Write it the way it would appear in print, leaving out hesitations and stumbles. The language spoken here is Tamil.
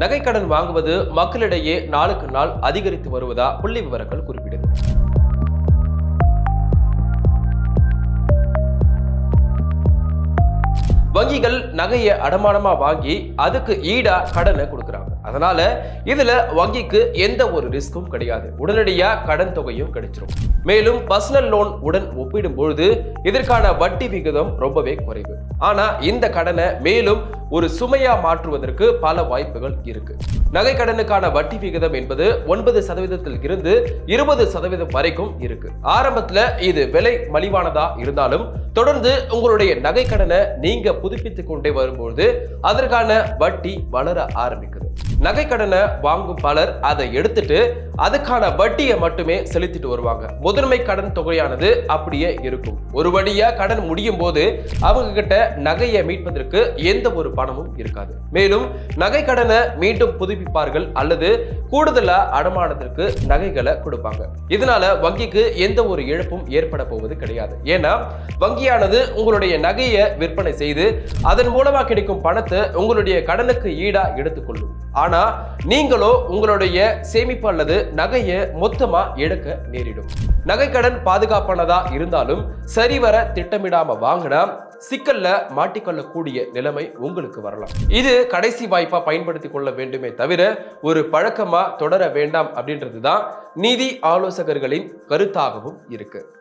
நகைக்கடன் வாங்குவது மக்களிடையே நாளுக்கு நாள் அதிகரித்து வருவதா புள்ளி விவரங்கள் குறிப்பிடுது. வங்கிகள் நகையை அடமானமா வாங்கி அதுக்கு ஈடா கடனை கொடுக்கறாங்க. அதனால இதுல வங்கிக்கு எந்த ஒரு ரிஸ்க்கும் கிடையாது. உடனடியா கடன் தொகையும் கிடைச்சிரும். மேலும் பர்சனல் லோன் உடன் ஒப்பிடும்போது இதற்கான வட்டி விகிதம் ரொம்பவே குறைவு. ஆனா இந்த கடனை மேலும் ஒரு சுமையா மாற்றுவதற்கு பல வாய்ப்புகள் இருக்கு. நகை கடனுக்கான வட்டி விகிதம் என்பது 9% இருந்து 20% வரைக்கும் இருக்கு. ஆரம்பத்துல இது விலை மலிவானதா இருந்தாலும் தொடர்ந்து உங்களுடைய நகை கடனை நீங்க புதுப்பித்துக் கொண்டே வரும்போது அதற்கான வட்டி வளர ஆரம்பிக்குது. நகை கடனை வாங்கும் பலர் அதை எடுத்துட்டு அதுக்கான வட்டியை மட்டுமே செலுத்திட்டு வருவாங்க. முதன்மை கடன் தொகையானது அப்படியே இருக்கும். ஒரு வழியா கடன் முடியும் போது அவங்க கிட்ட நகையை மீட்பதற்கு எந்த ஒரு பணமும் இருக்காது. மேலும் நகை கடனை மீண்டும் புதுப்பிப்பார்கள் அல்லது கூடுதலா அடமானத்திற்கு நகைகளை கொடுப்பாங்க. இதனால வங்கிக்கு எந்த ஒரு இழப்பும் ஏற்பட போவது கிடையாது. ஏன்னா வங்கியானது உங்களுடைய நகையை விற்பனை செய்து அதன் மூலமா கிடைக்கும் பணத்தை உங்களுடைய கடனுக்கு ஈடா எடுத்துக்கொள்ளும். ஆனா நீங்களோ உங்களுடைய சேமிப்பு அல்லது நகையை மொத்தமா எடுக்க நேரிடும். நகைக்கடன் பாதுகாப்பானதா இருந்தாலும் சரிவர திட்டமிடாம வாங்கினா சிக்கல்ல மாட்டிக்கொள்ளக்கூடிய நிலைமை உங்களுக்கு வரலாம். இது கடைசி வாய்ப்பா பயன்படுத்திக் கொள்ள வேண்டுமே தவிர ஒரு பழக்கமா தொடர வேண்டாம் அப்படின்றதுதான் நிதி ஆலோசகர்களின் கருத்தாகவும் இருக்கு.